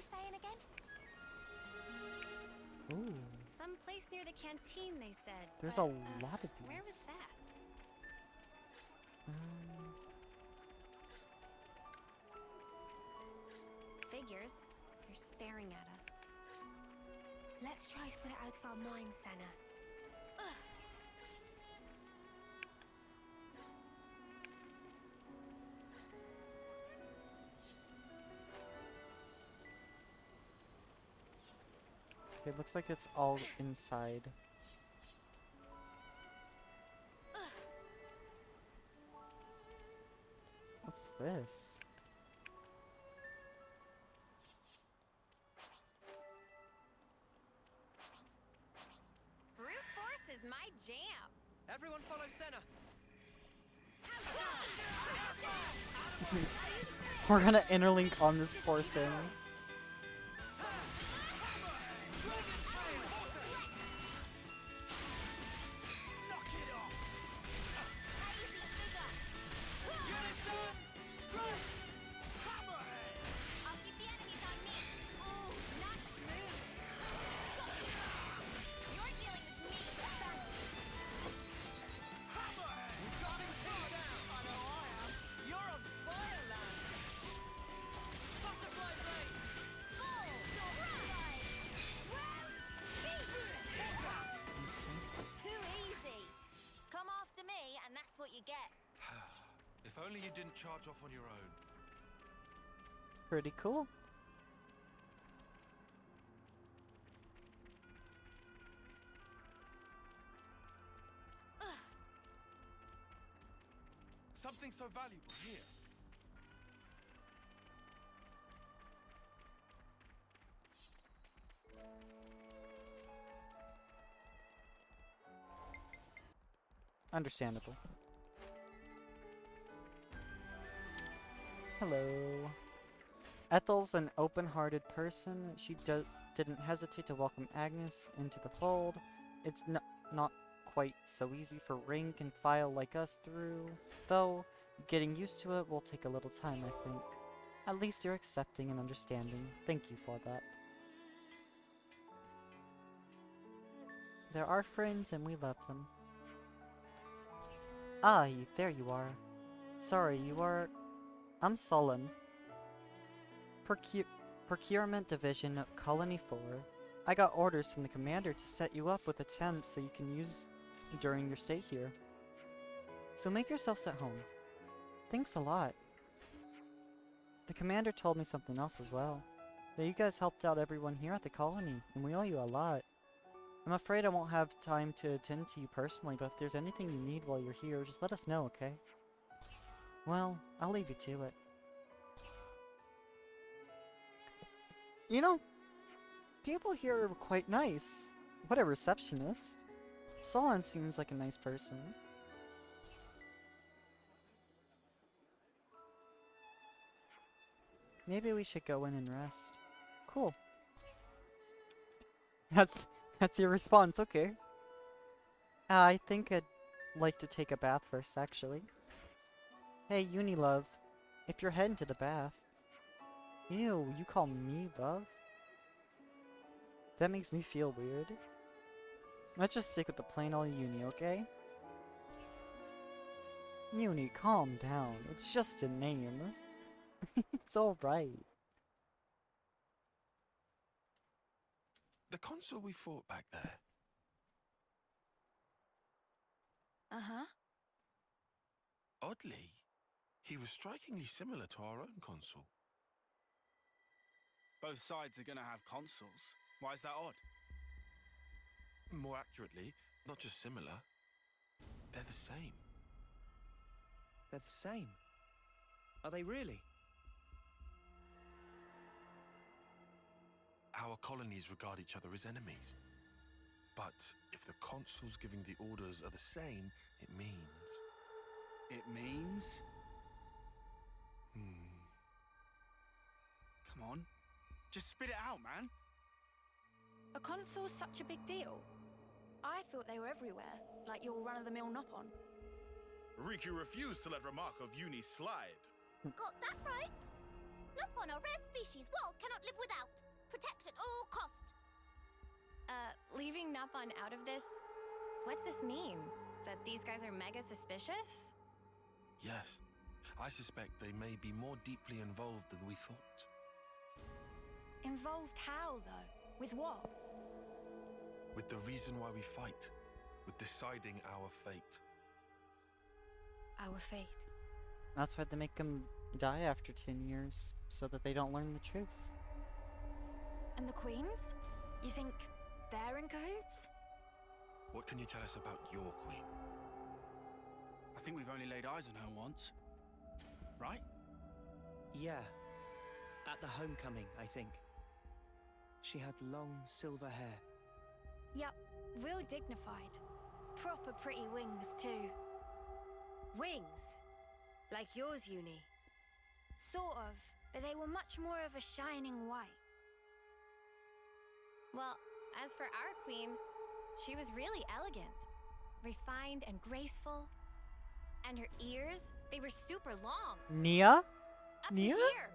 staying again? Ooh. Some place near the canteen, they said. There's but, a lot of these. Where was that? Figures. They're staring at us. Let's try to put it out of our minds, Senna. It looks like it's all inside. What's this? Brute force is my jam. Everyone follow Senna. We're gonna interlink on this poor thing. If only you didn't charge off on your own. Pretty cool. Something so valuable here. Understandable. Hello. Ethel's an open-hearted person. She didn't hesitate to welcome Agnes into the fold. It's not quite so easy for rank and file like us through, though getting used to it will take a little time, I think. At least you're accepting and understanding. Thank you for that. They're our friends and we love them. Ah, there you are. Sorry, you are... I'm Solon. Procurement Division, Colony 4. I got orders from the commander to set you up with a tent so you can use during your stay here. So make yourselves at home. Thanks a lot. The commander told me something else as well. That you guys helped out everyone here at the colony, and we owe you a lot. I'm afraid I won't have time to attend to you personally, but if there's anything you need while you're here, just let us know, okay? Well, I'll leave you to it. You know, people here are quite nice. What a receptionist. Solon seems like a nice person. Maybe we should go in and rest. Cool. That's your response, okay. I think I'd like to take a bath first, actually. Hey, Unilove, if you're heading to the bath... Ew, you call me love? That makes me feel weird. Let's just stick with the plain old Uni, okay? Uni, calm down. It's just a name. It's alright. The consul we fought back there. Uh-huh. Oddly, he was strikingly similar to our own consul. Both sides are gonna have consuls. Why is that odd? More accurately, not just similar, they're the same. They're the same. Are they really? Our colonies regard each other as enemies. But if the consuls giving the orders are the same, it means... It means? Come on. Just spit it out, man. A consul's such a big deal. I thought they were everywhere, like your run-of-the-mill Nopon. Riku refused to let remark of Uni slide. Got that right? Nopon are rare species. Archie's world cannot live without. Protect at all cost. Leaving Napon out of this? What's this mean? That these guys are mega suspicious? Yes. I suspect they may be more deeply involved than we thought. Involved how, though? With what? With the reason why we fight. With deciding our fate. Our fate. That's why they make them die after 10 years, so that they don't learn the truth. And the queens? You think they're in cahoots? What can you tell us about your queen? I think we've only laid eyes on her once. Right? Yeah. At the homecoming, I think. She had long silver hair. Yup, real dignified. Proper pretty wings, too. Wings? Like yours, Uni? Sort of, but they were much more of a shining white. Well, as for our queen, she was really elegant. Refined and graceful. And her ears, they were super long. Nia? Up Nia? to here.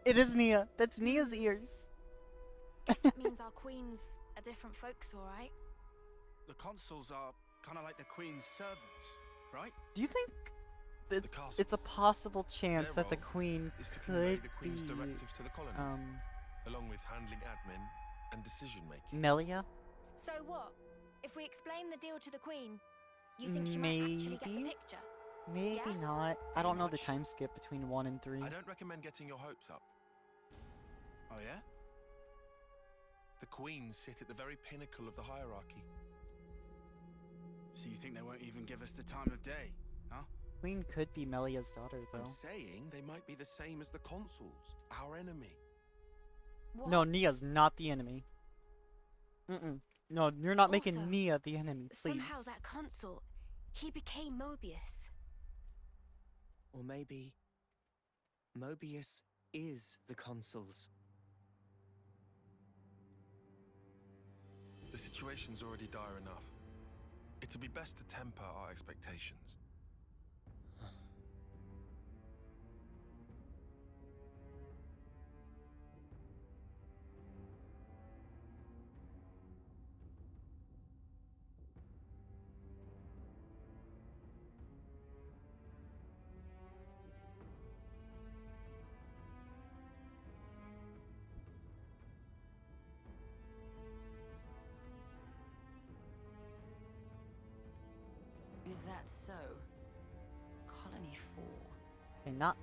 It is Nia. That's Nia's ears. Guess that means our queens are different folks, alright? The consuls are kind of like the queen's servants, right? Do you think it's, castles. it's a possible chance Their that the role queen is to convey could the Queen's be, directives to the colonies, along with handling admin and decision-making. Melia? So what? If we explain the deal to the queen, you think she might actually get the Maybe? picture? Maybe Yeah? not. I don't know the much. time skip between 1 and 3. I don't recommend getting your hopes up. Oh yeah? The queens sit at the very pinnacle of the hierarchy. So you think they won't even give us the time of day, huh? Queen could be Melia's daughter, though. I'm saying they might be the same as the consuls, our enemy. What? No, Nia's not the enemy. Mm-mm. No, you're not making Also, Nia the enemy, please. Somehow that consul, he became Mobius. Or maybe Mobius is the consuls. The situation's already dire enough. It'd be best to temper our expectations. Is that so? Colony 4. Okay, not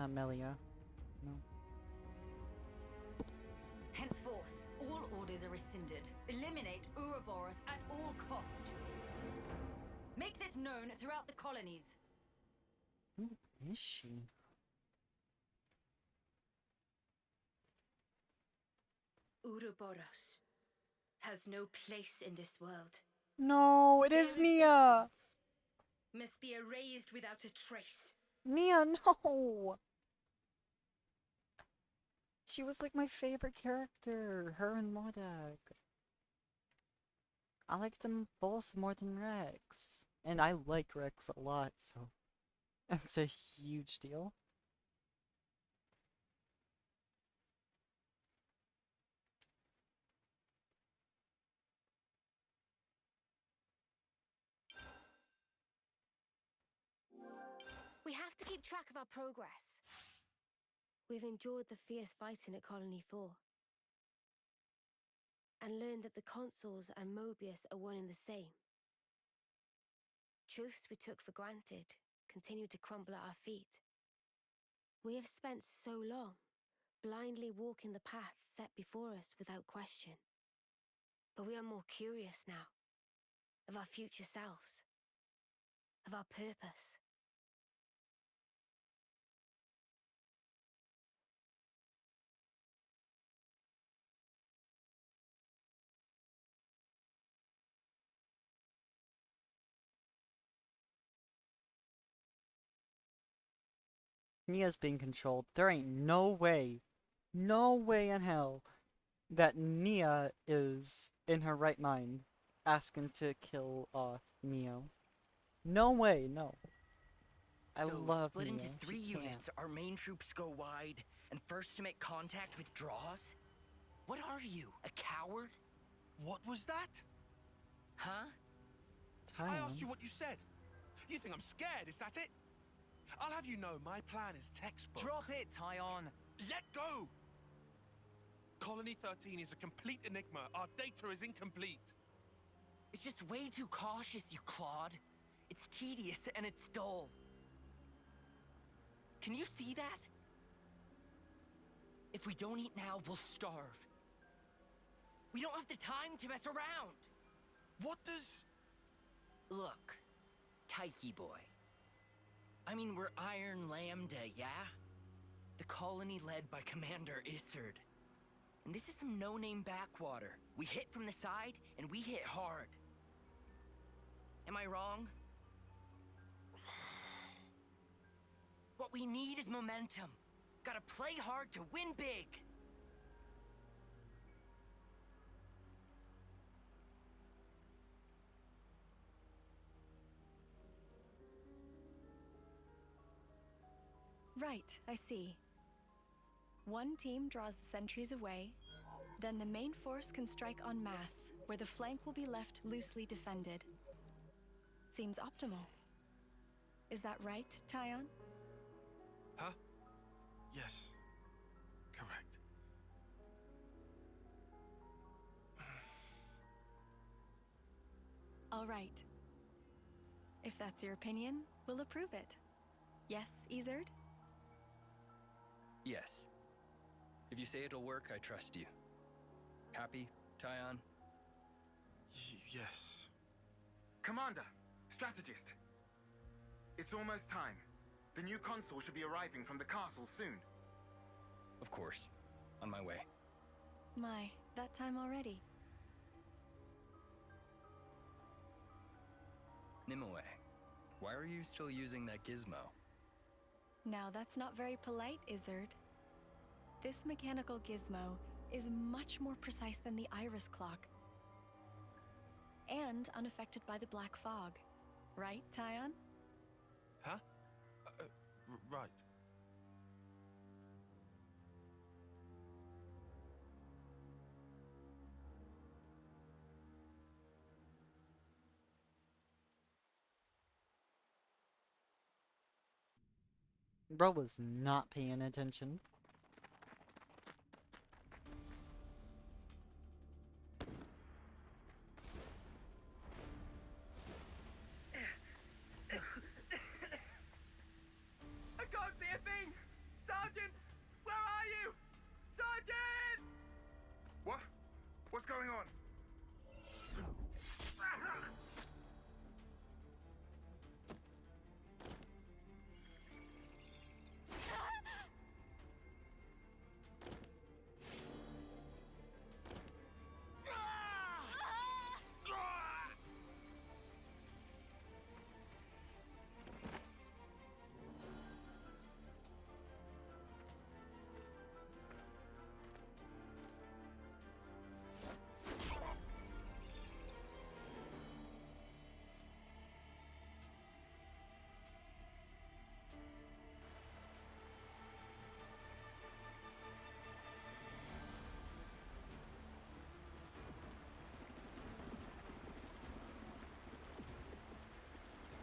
Melia. No. Henceforth, all orders are rescinded. Eliminate Ouroboros at all cost. Make this known throughout the colonies. Who is she? Ouroboros has no place in this world. No, it is Nia! Must be erased without a trace. Nia, no! She was like my favorite character, her and Modak. I like them both more than Rex. And I like Rex a lot, so that's a huge deal. We have to keep track of our progress. We've endured the fierce fighting at Colony 4. And learned that the consuls and Mobius are one and the same. Truths we took for granted continue to crumble at our feet. We have spent so long blindly walking the path set before us without question. But we are more curious now of our future selves, of our purpose. Nia's being controlled. There ain't no way in hell that Nia is in her right mind asking to kill off Neo. No way, no. I So, love split into Mia. 3 She can't. units, our main troops go wide, and first to make contact withdraws? What are you, a coward? What was that? Huh? I asked Tyon. you what you said. You think I'm scared, is that it? I'll have you know my plan is textbook. Drop it, Tyon. Let go! Colony 13 is a complete enigma. Our data is incomplete. It's just way too cautious, you clod. It's tedious and it's dull. Can you see that? If we don't eat now, we'll starve. We don't have the time to mess around. What does... Look, Taiki boy. I mean, we're Iron Lambda, yeah? The colony led by Commander Isard. And this is some no-name backwater. We hit from the side, and we hit hard. Am I wrong? What we need is momentum. Gotta play hard to win big. Right, I see. One team draws the sentries away, then the main force can strike en masse, where the flank will be left loosely defended. Seems optimal. Is that right, Tyon? Huh? Yes. Correct. All right. If that's your opinion, we'll approve it. Yes, Isard? Yes. If you say it'll work, I trust you. Happy, Tyon? Yes. Commander, strategist. It's almost time. The new console should be arriving from the castle soon. Of course. On my way. My, that time already. Nimue, why are you still using that gizmo? Now that's not very polite, Isard. This mechanical gizmo is much more precise than the iris clock. And unaffected by the black fog. Right, Tyon? Huh? Right. Bro was not paying attention. I can't see a thing! Sergeant! Where are you? Sergeant! What? What's going on?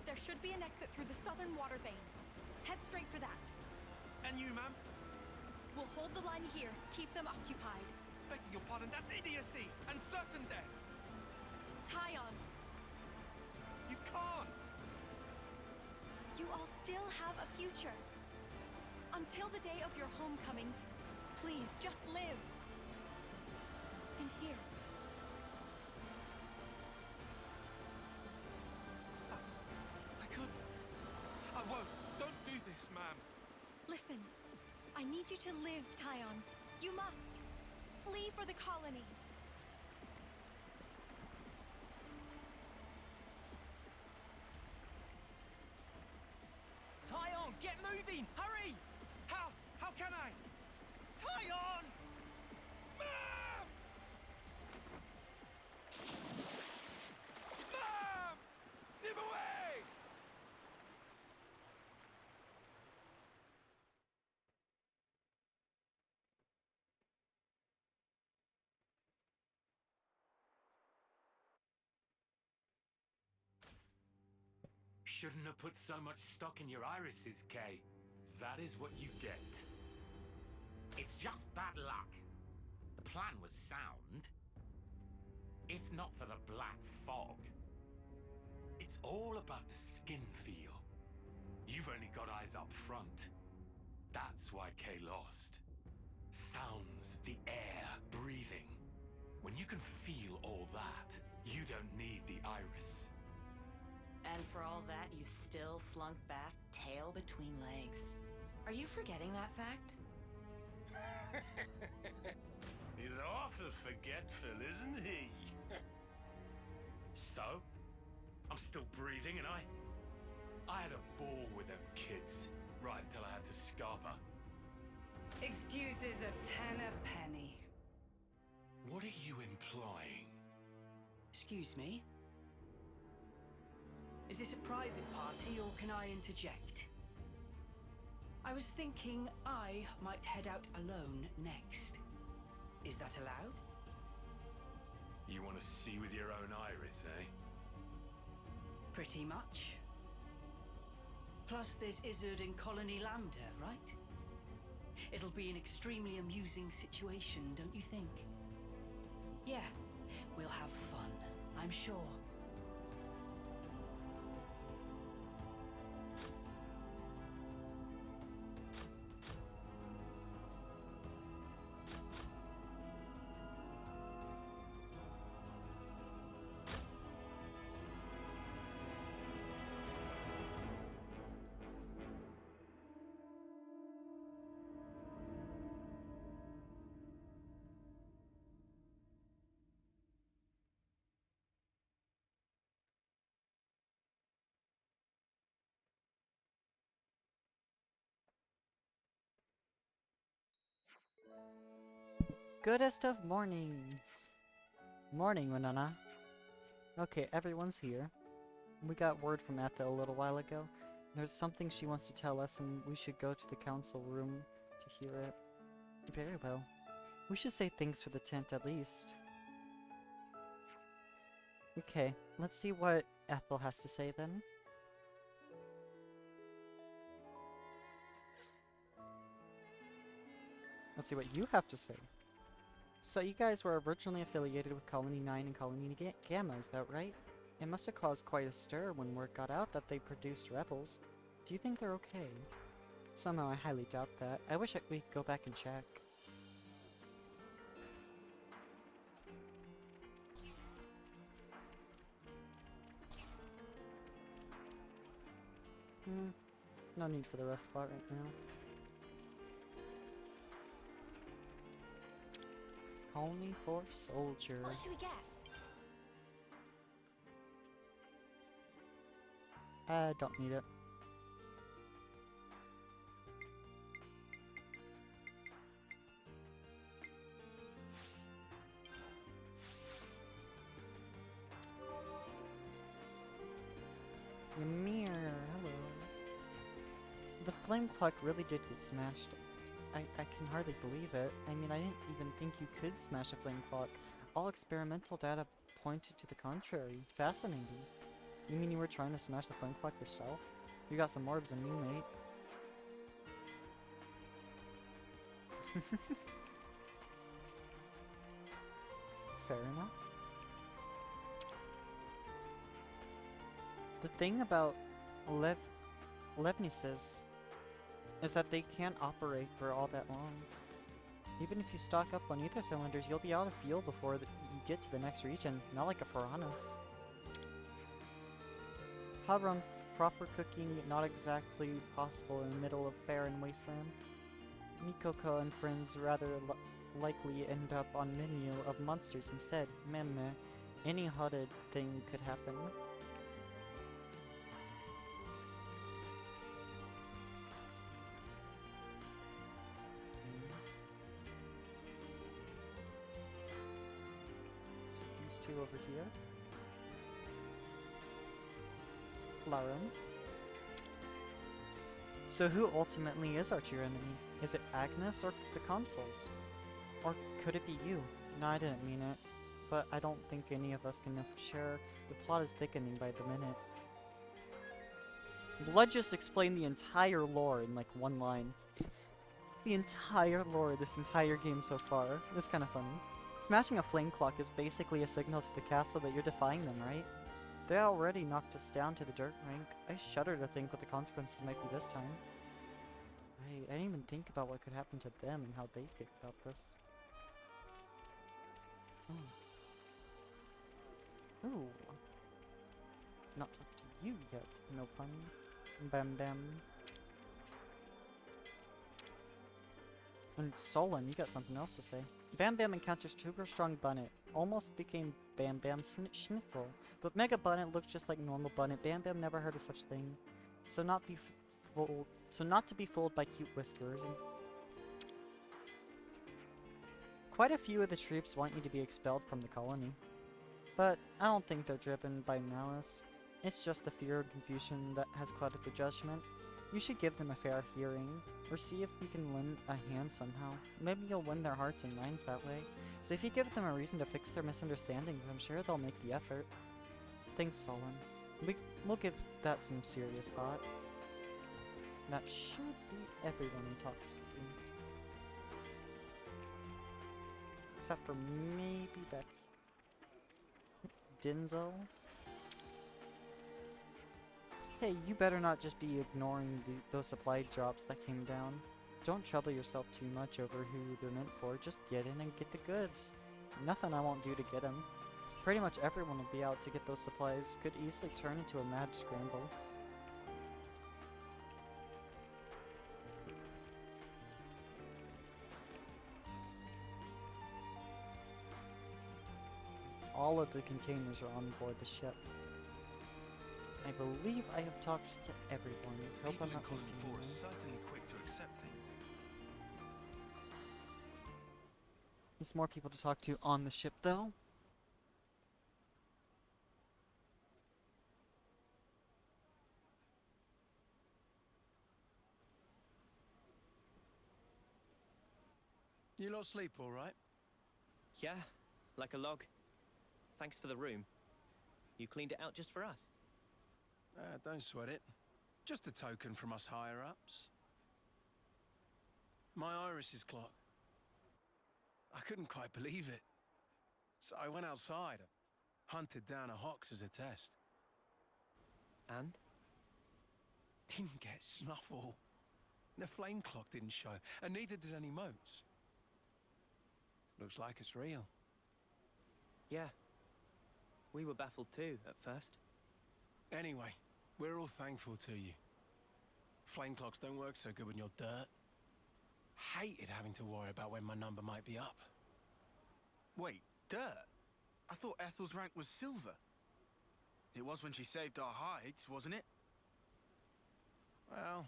There should be an exit through the southern water vein. Head straight for that. And you, ma'am? We'll hold the line here, keep them occupied. Begging your pardon, that's idiocy and certain death. Tyon, You can't. you all still have a future. Until the day of your homecoming, please just live. And here. I couldn't. I won't. Don't do this, ma'am. Listen, I need you to live, Tyon. You must. Flee for the colony. Tyon, get moving! Hurry! How can I? Tyon! Ma'am! Ma'am! Nimue! shouldn't have put so much stock in your irises, Kay. That is what you get. It's just bad luck. The plan was sound. If not for the black fog. It's all about the skin feel. You've only got eyes up front. That's why Kay lost. Sounds, the air, breathing. When you can feel all that, you don't need the iris. And for all that, you still slunk back, tail between legs. Are you forgetting that fact? He's awful forgetful, isn't he? So, I'm still breathing, and I had a ball with them kids, right until I had to scupper. Excuses a penny. What are you implying? Excuse me? Is this a private party, or can I interject? I was thinking I might head out alone next. Is that allowed? You want to see with your own iris, eh? Pretty much. Plus, there's Izzard and Colony Lambda, right? It'll be an extremely amusing situation, don't you think? Yeah, we'll have fun, I'm sure. Goodest of mornings. Morning, Winona. Okay, everyone's here. We got word from Ethel a little while ago. There's something she wants to tell us, and we should go to the council room to hear it. Very well. We should say thanks for the tent at least. Okay, let's see what Ethel has to say then. Let's see what you have to say. So you guys were originally affiliated with Colony 9 and Colony Gamma, is that right? It must have caused quite a stir when word got out that they produced rebels. Do you think they're okay? Somehow I highly doubt that. I wish we could go back and check. No need for the rest spot right now. Colony for soldier. What should we get? Don't need it. Ymir, hello. The flame clock really did get smashed. I can hardly believe it. I mean, I didn't even think you could smash a flame clock. All experimental data pointed to the contrary. Fascinating. You mean you were trying to smash the flame clock yourself? You got some orbs in you, mate. Fair enough. The thing about Levnises is that they can't operate for all that long. Even if you stock up on ether cylinders, you'll be out of fuel before you get to the next region, not like a Piranhas. However, on proper cooking, not exactly possible in the middle of barren wasteland. Mikoko and friends rather likely end up on menu of monsters instead. Meh. Any haunted thing could happen. These two over here. Larum. So who ultimately is our true enemy? Is it Agnes or the consuls? Or could it be you? No, I didn't mean it. But I don't think any of us can know for sure. The plot is thickening by the minute. Blood just explained the entire lore in like one line. The entire lore of this entire game so far. It's kind of funny. Smashing a flame clock is basically a signal to the castle that you're defying them, right? They already knocked us down to the dirt rank. I shudder to think what the consequences might be this time. I didn't even think about what could happen to them and how they'd think about this. Oh. Ooh. Not talked to you yet, no pun. Bam bam. And Solon, you got something else to say. Bam Bam encounters super strong Bunnet. Almost became Bam Bam Schnitzel. But Mega Bunnet looks just like normal Bunnet. Bam Bam never heard of such thing. So not to be fooled by cute whiskers. Quite a few of the troops want you to be expelled from the colony. But I don't think they're driven by malice. It's just the fear and confusion that has clouded the judgment. You should give them a fair hearing, or see if you can lend a hand somehow. Maybe you'll win their hearts and minds that way. So if you give them a reason to fix their misunderstandings, I'm sure they'll make the effort. Thanks, Solon. We'll give that some serious thought. That should be everyone we talked to. Except for maybe Becky. Denzel? Hey, you better not just be ignoring those supply drops that came down. Don't trouble yourself too much over who they're meant for. Just get in and get the goods. Nothing I won't do to get them. Pretty much everyone will be out to get those supplies. Could easily turn into a mad scramble. All of the containers are on board the ship. I believe I have talked to everyone. Hope I'm not missing anyone. Certainly quick to accept things. There's more people to talk to on the ship, though. You lot sleep all right? Yeah, like a log. Thanks for the room. You cleaned it out just for us. Don't sweat it. Just a token from us higher-ups. My Iris's clock. I couldn't quite believe it. So I went outside, hunted down a Hox as a test. And? Didn't get snuffle. The flame clock didn't show, and neither did any motes. Looks like it's real. Yeah. We were baffled too, at first. Anyway, we're all thankful to you. Flame clocks don't work so good when you're dirt. Hated having to worry about when my number might be up. Wait, dirt? I thought Ethel's rank was silver. It was when she saved our hides, wasn't it? Well,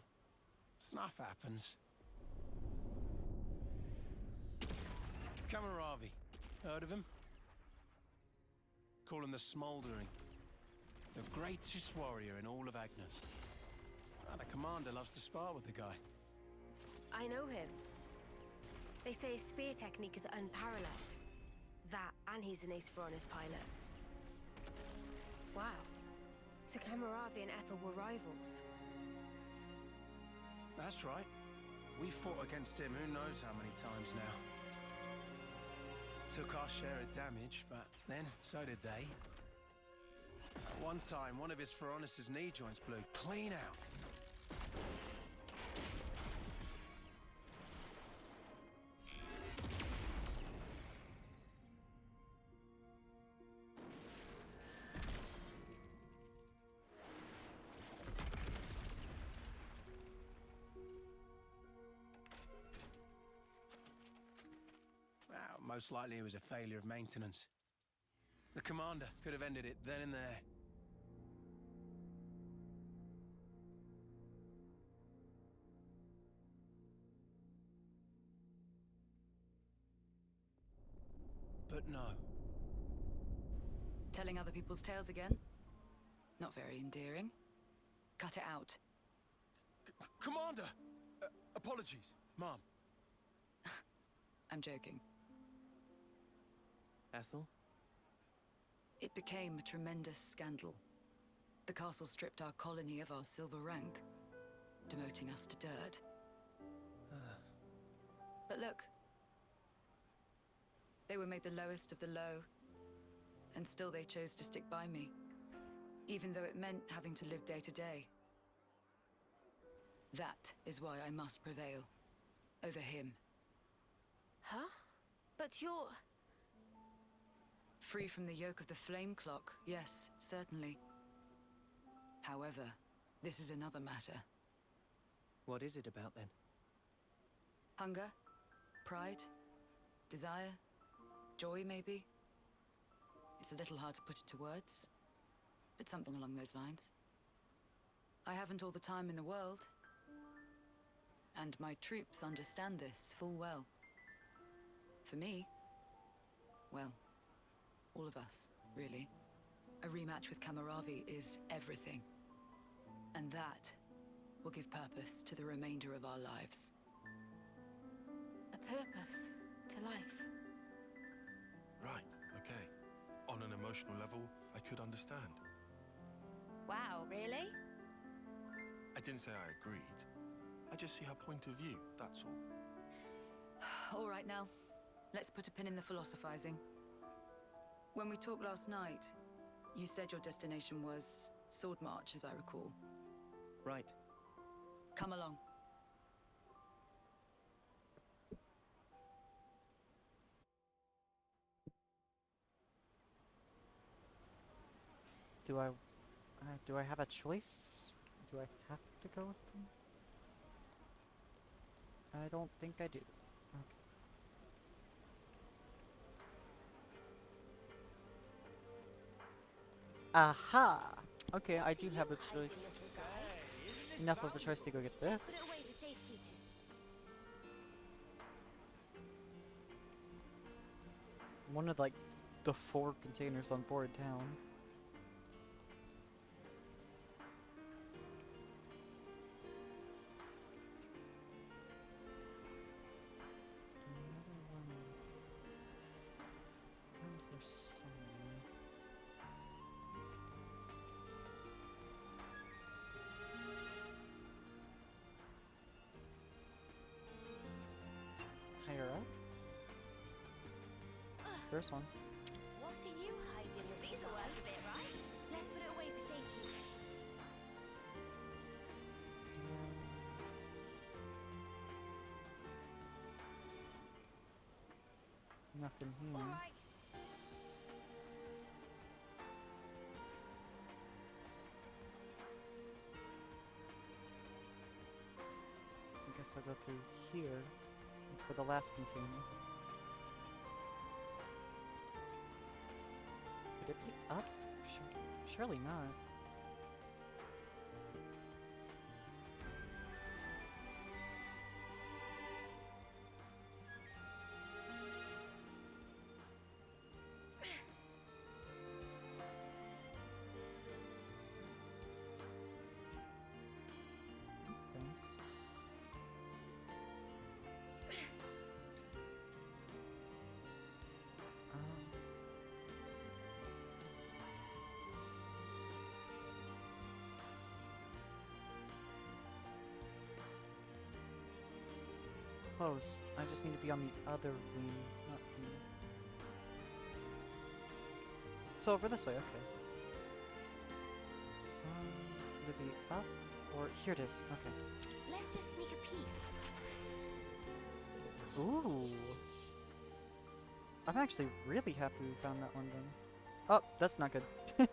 snuff happens. Kamaravi, heard of him? Call him the Smouldering. The greatest warrior in all of Agnes. The commander loves to spar with the guy. I know him. They say his spear technique is unparalleled. That, and he's an ace for honest pilot. Wow. So Kamaravi and Ethel were rivals. That's right. We fought against him who knows how many times now. Took our share of damage, but then so did they. At one time, one of his Feronis' knee joints blew clean out. Most likely it was a failure of maintenance. The commander could have ended it then and there. But no. Telling other people's tales again? Not very endearing. Cut it out. Commander! Apologies, Mom. I'm joking. Ethel? It became a tremendous scandal. The castle stripped our colony of our silver rank, demoting us to dirt. But look, they were made the lowest of the low, and still they chose to stick by me, even though it meant having to live day to day. That is why I must prevail over him. Huh? But you're... Free from the yoke of the flame clock, yes, certainly. However, this is another matter. What is it about then? Hunger? Pride? Desire? Joy, maybe? It's a little hard to put into words, but something along those lines. I haven't all the time in the world, and my troops understand this full well. For me, well, all of us, really. A rematch with Kamaravi is everything. And that will give purpose to the remainder of our lives. A purpose to life. Right, okay. On an emotional level, I could understand. Wow, really? I didn't say I agreed. I just see her point of view, that's all. All right now, let's put a pin in the philosophizing. When we talked last night, you said your destination was Sword March, as I recall. Right. Come along. Do I have a choice? Do I have to go with them? I don't think I do. Okay. Aha! Okay, I do have a choice. Enough of a choice to go get this. One of like the 4 containers on board town. Higher up? First one. What are you hiding? These are worth a bit, right? Let's put it away for safety. Nothing here. All right. I guess I'll go through here for the last container. Could it be up? Surely not. Close. I just need to be on the other wing, not here. So over this way, okay. Would it be up? Or here it is, okay. Let's just sneak a peek. Ooh. I'm actually really happy we found that one then. Oh, that's not good. Oh,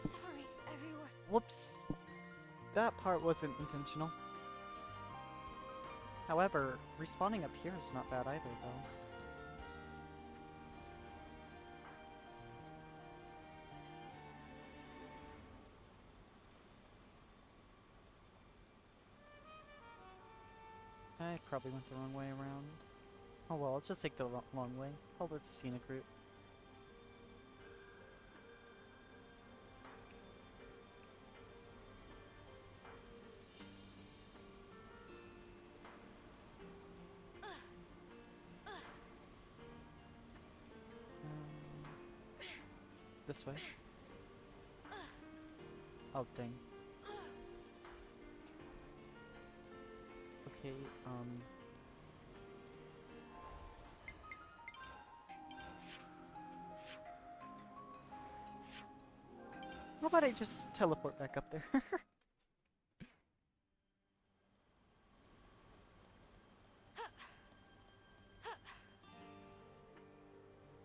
sorry, everyone. Whoops. That part wasn't intentional. However, respawning up here is not bad either, though. I probably went the wrong way around. Oh well, let's just take the long way. Oh, it's a scenic route. This way. Oh, dang. Okay, how about I just teleport back up there?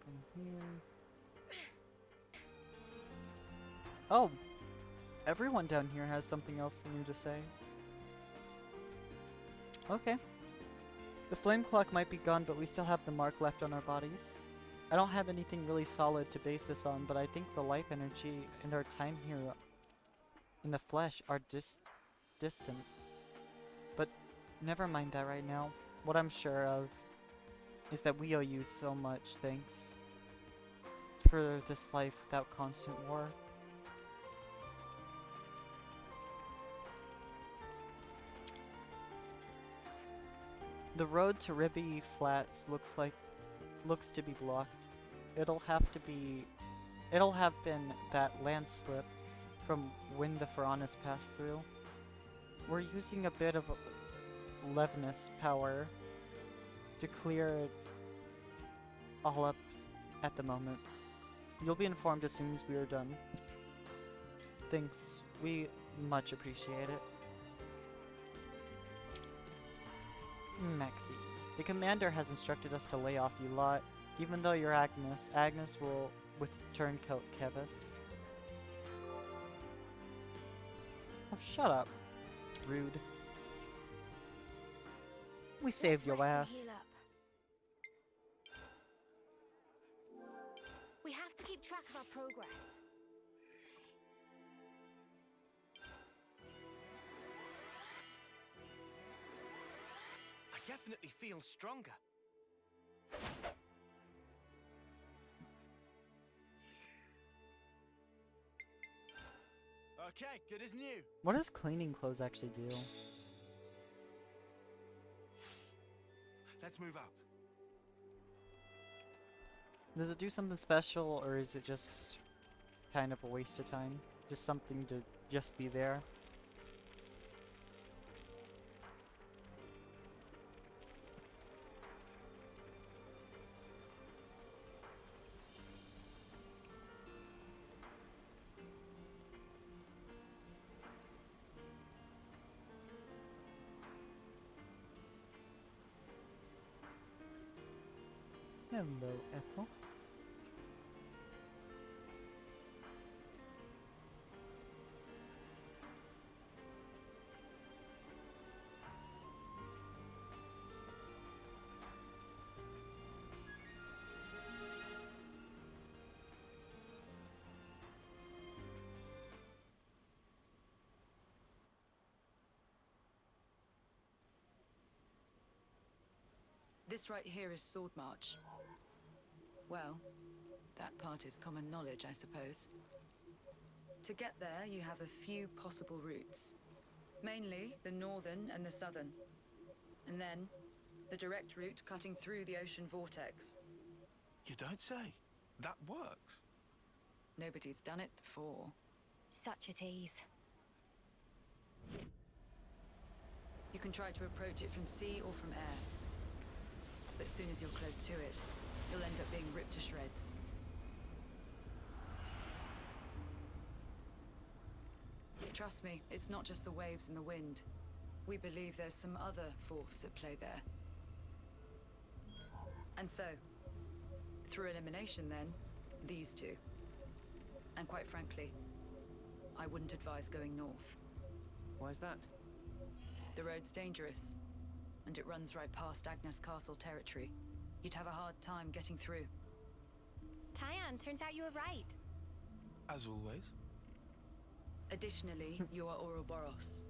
From here. Oh! Everyone down here has something else new to say. Okay. The flame clock might be gone, but we still have the mark left on our bodies. I don't have anything really solid to base this on, but I think the life energy and our time here in the flesh are distant. But never mind that right now. What I'm sure of is that we owe you so much thanks for this life without constant war. The road to Ribby Flats looks to be blocked. It'll have been that landslip from when the Piranhas passed through. We're using a bit of Levness power to clear it all up at the moment. You'll be informed as soon as we are done. Thanks. We much appreciate it. Maxi. The commander has instructed us to lay off you lot. Even though you're Agnes, Agnes will with turncoat Kevis. Oh, shut up. Rude. We saved your ass. We have to keep track of our progress. I definitely feel stronger. Okay, good as new. What does cleaning clothes actually do? Let's move out. Does it do something special, or is it just kind of a waste of time? Just something to just be there? Hello, Ethel. This right here is Sword March. Well, that part is common knowledge, I suppose. To get there, you have a few possible routes. Mainly the northern and the southern. And then, the direct route cutting through the ocean vortex. You don't say. That works. Nobody's done it before. Such a tease. You can try to approach it from sea or from air. But as soon as you're close to it, you'll end up being ripped to shreds. Trust me, it's not just the waves and the wind. We believe there's some other force at play there. And so, through elimination then, these two. And quite frankly, I wouldn't advise going north. Why's that? The road's dangerous, and it runs right past Agnes Castle territory. You'd have a hard time getting through. Tyann, turns out you were right. As always. Additionally, you are Ouroboros.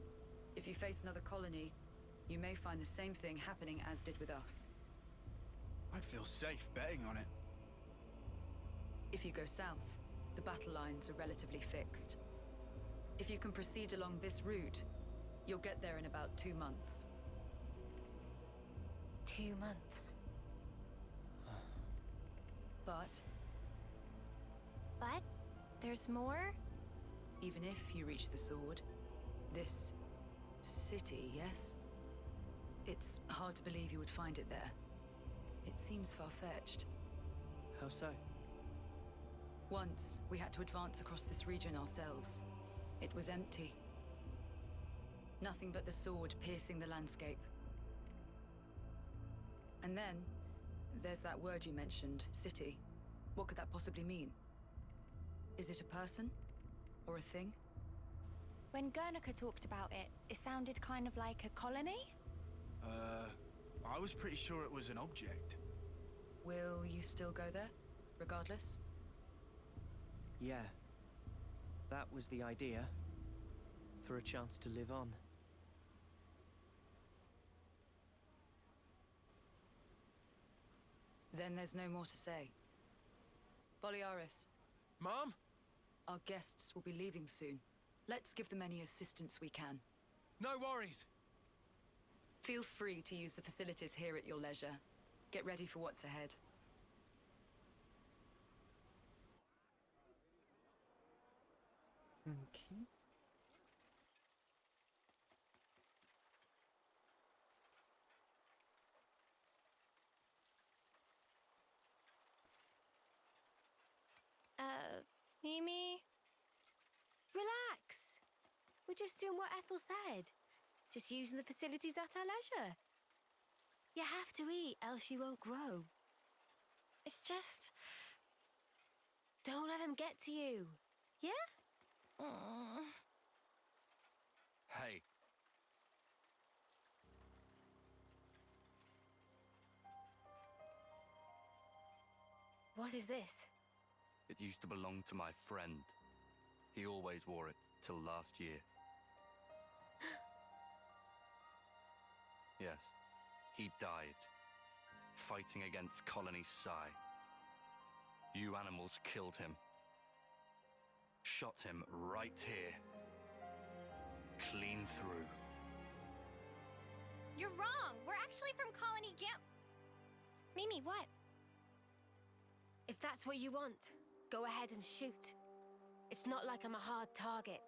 If you face another colony, you may find the same thing happening as did with us. I'd feel safe betting on it. If you go south, the battle lines are relatively fixed. If you can proceed along this route, you'll get there in about 2 months. 2 months. But But? There's more? Even if you reach the sword, this city, yes? It's hard to believe you would find it there. It seems far-fetched. How so? Once, we had to advance across this region ourselves. It was empty. Nothing but the sword piercing the landscape. And then, there's that word you mentioned, city. What could that possibly mean? Is it a person? Or a thing? When Guernica talked about it, it sounded kind of like a colony? I was pretty sure it was an object. Will you still go there, regardless? Yeah. That was the idea. For a chance to live on. Then there's no more to say. Boliaris. Mom? Our guests will be leaving soon. Let's give them any assistance we can. No worries. Feel free to use the facilities here at your leisure. Get ready for what's ahead. Okay. Mimi? Relax. We're just doing what Ethel said. Just using the facilities at our leisure. You have to eat, else you won't grow. It's just... Don't let them get to you. Yeah? Hey. What is this? It used to belong to my friend. He always wore it till last year. Yes, he died, fighting against Colony Psi. You animals killed him. Shot him right here. Clean through. You're wrong. We're actually from Colony Gam... Mimi, what? If that's what you want, go ahead and shoot. It's not like I'm a hard target.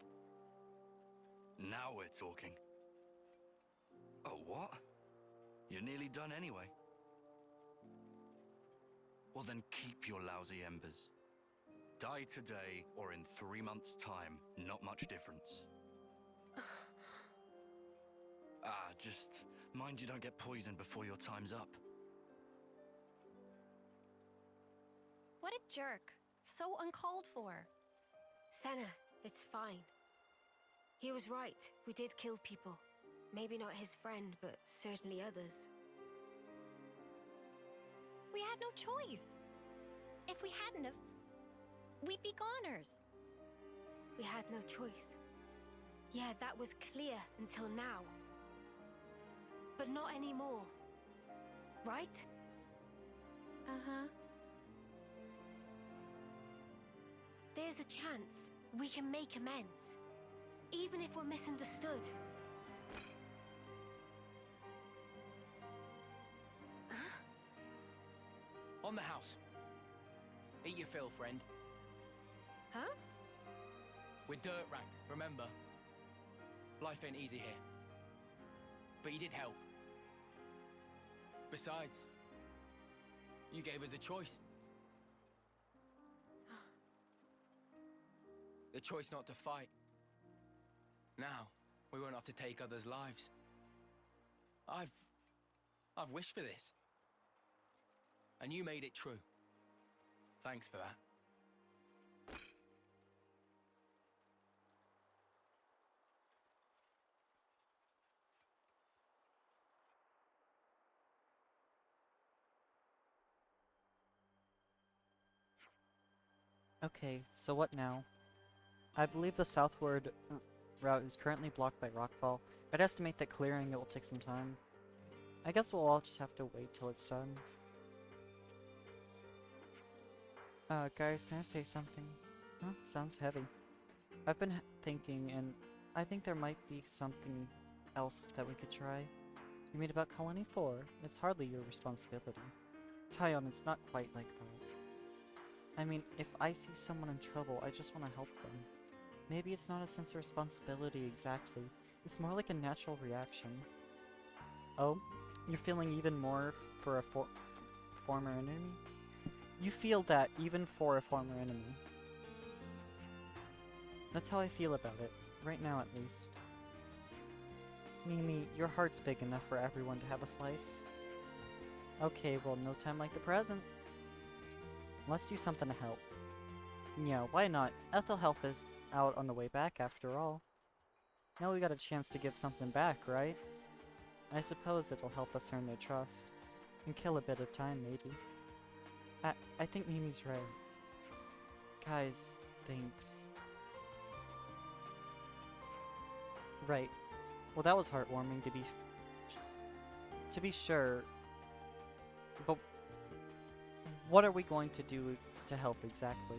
Now we're talking. Oh, what? You're nearly done anyway. Well then keep your lousy embers. Die today or in 3 months' time, not much difference. Just mind you don't get poisoned before your time's up. What a jerk. So uncalled for. Senna, it's fine. He was right. We did kill people. Maybe not his friend, but certainly others. We had no choice. If we hadn't have, we'd be goners. We had no choice. Yeah, that was clear until now. But not anymore. Right? Uh-huh. There's a chance we can make amends. Even if we're misunderstood. On the house. Eat your fill, friend. Huh? We're dirt rank, remember? Life ain't easy here. But you did help. Besides, you gave us a choice. The choice not to fight. Now, we won't have to take others' lives. I've wished for this. And you made it true. Thanks for that. Okay, so what now? I believe the southward route is currently blocked by rockfall. I'd estimate that clearing it will take some time. I guess we'll all just have to wait till it's done. Guys, can I say something? Huh? Sounds heavy. I've been thinking, and I think there might be something else that we could try. You mean about Colony 4? It's hardly your responsibility. Tyon, it's not quite like that. I mean, if I see someone in trouble, I just want to help them. Maybe it's not a sense of responsibility exactly. It's more like a natural reaction. Oh, you're feeling even more for a former enemy? You feel that even for a former enemy. That's how I feel about it, right now at least. Mimi, your heart's big enough for everyone to have a slice. Okay, well, no time like the present. Let's do something to help. Yeah, why not? Ethel helped us out on the way back after all. Now we got a chance to give something back, right? I suppose it'll help us earn their trust. And kill a bit of time, maybe. I think Mimi's right. Guys, thanks. Right. Well, that was heartwarming to be sure. But what are we going to do to help exactly?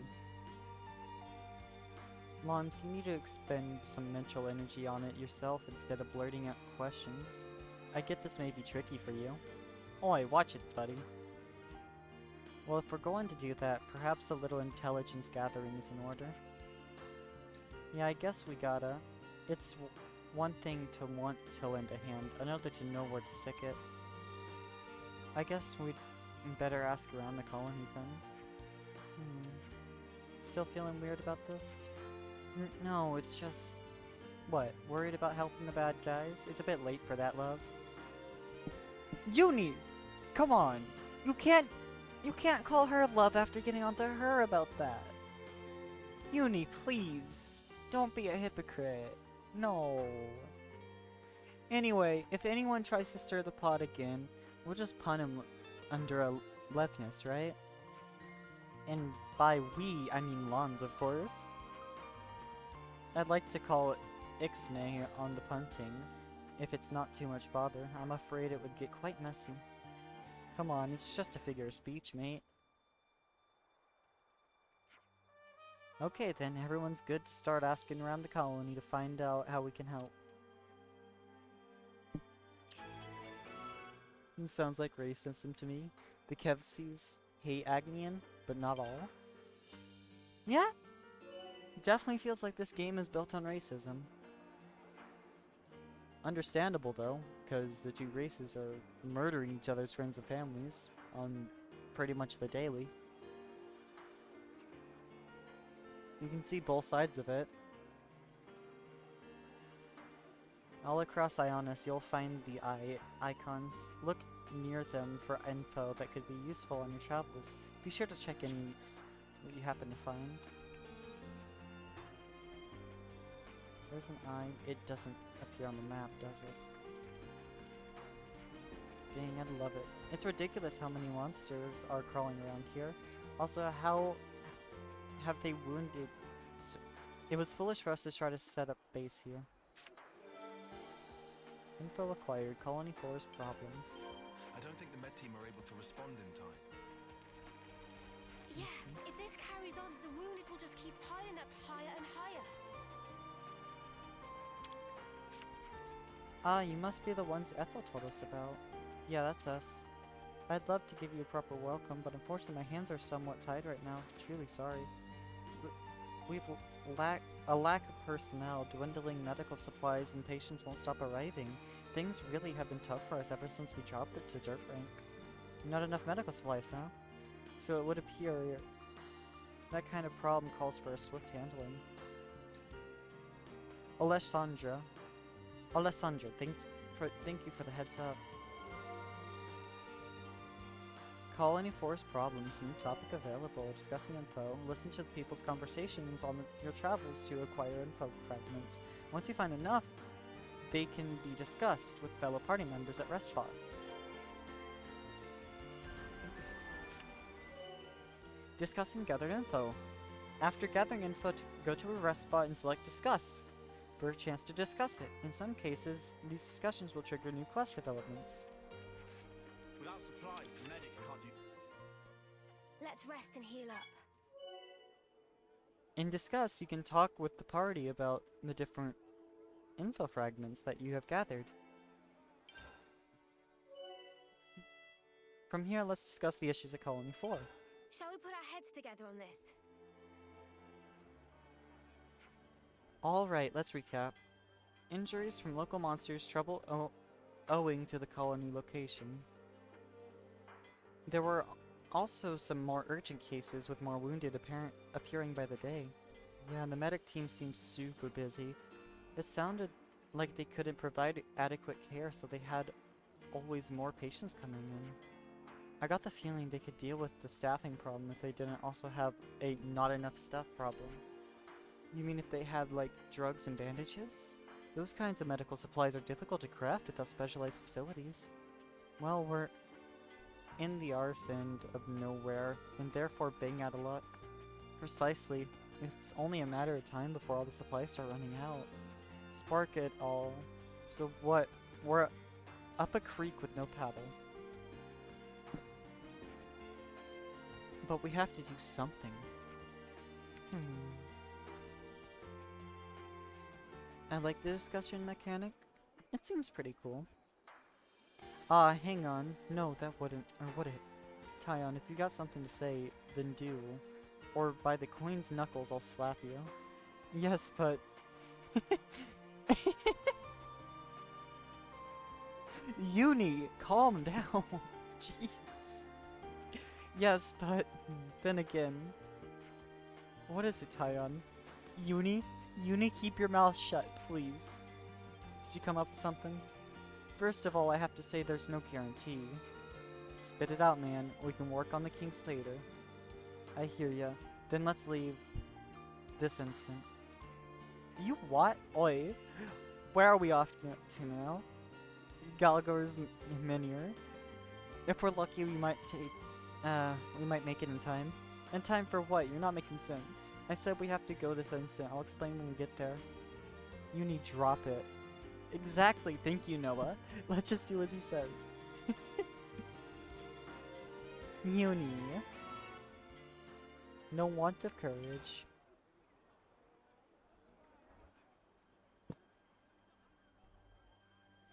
Lons, you need to expend some mental energy on it yourself instead of blurting out questions. I get this may be tricky for you. Oi, watch it, buddy. Well, if we're going to do that, perhaps a little intelligence gathering is in order. Yeah, I guess we gotta. It's one thing to want to lend a hand, another to know where to stick it. I guess we'd better ask around the colony then. Still feeling weird about this? No, it's just... What, worried about helping the bad guys? It's a bit late for that, love. Uni! Come on! You can't call her love after getting onto her about that. Uni, please. Don't be a hypocrite. No. Anyway, if anyone tries to stir the pot again, we'll just pun him under a Lepnis, right? And by we, I mean Lons, of course. I'd like to call it Ixnay on the punting, if it's not too much bother. I'm afraid it would get quite messy. Come on, it's just a figure of speech, mate. Okay then, everyone's good to start asking around the colony to find out how we can help. It sounds like racism to me. The Kevsies hate Agnian, but not all. Yeah? It definitely feels like this game is built on racism. Understandable though, because the two races are murdering each other's friends and families on pretty much the daily. You can see both sides of it. All across Ionis, you'll find the icons. Look near them for info that could be useful on your travels. Be sure to check in what you happen to find. There's an eye. It doesn't appear on the map, does it? Dang, I love it. It's ridiculous how many monsters are crawling around here. Also, how have they wounded... It was foolish for us to try to set up base here. Info acquired. Colony 4's problems. I don't think the med team are able to respond in time. Yeah, if this carries on, the wounded will just keep piling up higher and higher. Ah, you must be the ones Ethel told us about. Yeah, that's us. I'd love to give you a proper welcome, but unfortunately my hands are somewhat tied right now. Truly sorry. We've a lack of personnel, dwindling medical supplies, and patients won't stop arriving. Things really have been tough for us ever since we dropped it to dirt rank. Not enough medical supplies now. So it would appear that kind of problem calls for a swift handling. Alessandra, thank you for the heads up. Colony Force problems, new topic available, discussing info. Listen to the people's conversations on your travels to acquire info fragments. Once you find enough, they can be discussed with fellow party members at rest spots. Discussing gathered info. After gathering info, go to a rest spot and select Discuss for a chance to discuss it. In some cases, these discussions will trigger new quest developments. Without supplies, the medics can't do... Let's rest and heal up. In Discuss, you can talk with the party about the different info fragments that you have gathered. From here, let's discuss the issues at Colony 4. Shall we put our heads together on this? Alright, let's recap. Injuries from local monsters, trouble owing to the colony location. There were also some more urgent cases with more wounded appearing by the day. Yeah, and the medic team seemed super busy. It sounded like they couldn't provide adequate care, so they had always more patients coming in. I got the feeling they could deal with the staffing problem if they didn't also have a not enough stuff problem. You mean if they had, like, drugs and bandages? Those kinds of medical supplies are difficult to craft without specialized facilities. Well, we're in the arse end of nowhere, and therefore being out of luck. Precisely. It's only a matter of time before all the supplies start running out. Spark it all. So what? We're up a creek with no paddle. But we have to do something. I like the discussion mechanic. It seems pretty cool. Hang on. No, that wouldn't. Or would it? Tyon, if you got something to say, then do. Or by the Queen's knuckles, I'll slap you. Yes, but... Uni, calm down. Jeez. Yes, but... Then again... What is it, Tyon? Uni? Uni, keep your mouth shut, please. Did you come up with something? First of all, I have to say there's no guarantee. Spit it out, man. We can work on the kinks later. I hear ya. Then let's leave. This instant. You what? Oi. Where are we off to now? Gallagher's Menure. If we're lucky, we might make it in time. In time for what? You're not making sense. I said we have to go this instant. I'll explain when we get there. You need drop it. Exactly. Thank you, Noah. Let's just do as he says. Uni. No want of courage.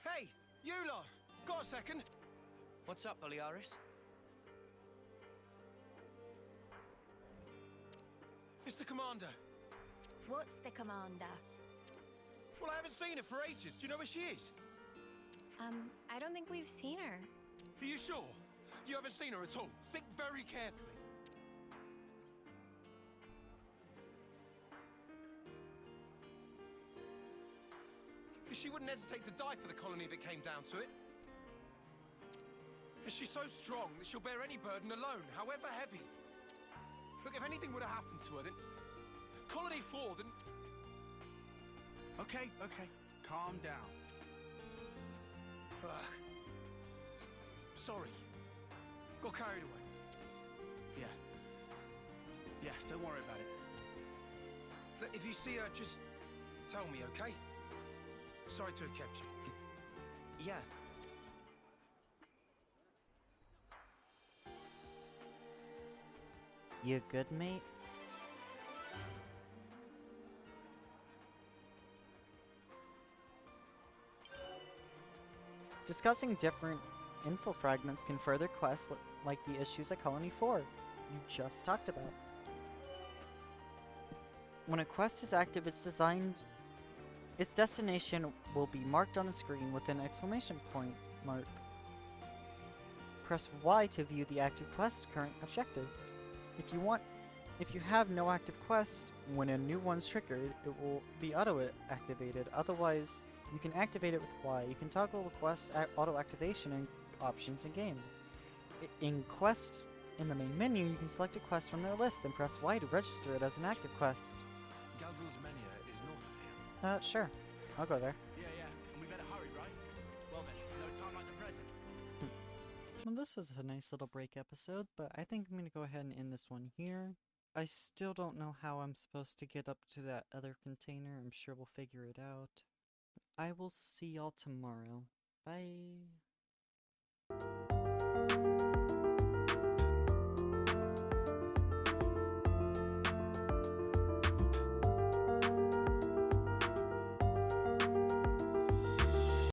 Hey, you lot! Got a second? What's up, Boliaris? It's the commander. What's the commander? Well, I haven't seen her for ages. Do you know where she is? I don't think we've seen her. Are you sure? You haven't seen her at all? Think very carefully. She wouldn't hesitate to die for the colony that came down to it. She's so strong that she'll bear any burden alone, however heavy. Look, if anything would have happened to her, then... Colony 4, then... Okay. Calm down. Sorry. Got carried away. Yeah, don't worry about it. Look, if you see her, just tell me, okay? Sorry to have kept you. Yeah. You good, mate? Discussing different info fragments can further quests like the issues at Colony 4 you just talked about. When a quest is active, its destination will be marked on the screen with an exclamation point mark. Press Y to view the active quest's current objective. If you have no active quest, when a new one's triggered, it will be auto-activated. Otherwise, you can activate it with Y. You can toggle the quest auto-activation and options in game. In quest, in the main menu, you can select a quest from their list, then press Y to register it as an active quest. Galgul's Menure is north of here. Sure. I'll go there. Yeah. And we better hurry, right? Well then, no time like the present. Well, this was a nice little break episode, but I think I'm going to go ahead and end this one here. I still don't know how I'm supposed to get up to that other container. I'm sure we'll figure it out. I will see y'all tomorrow. Bye.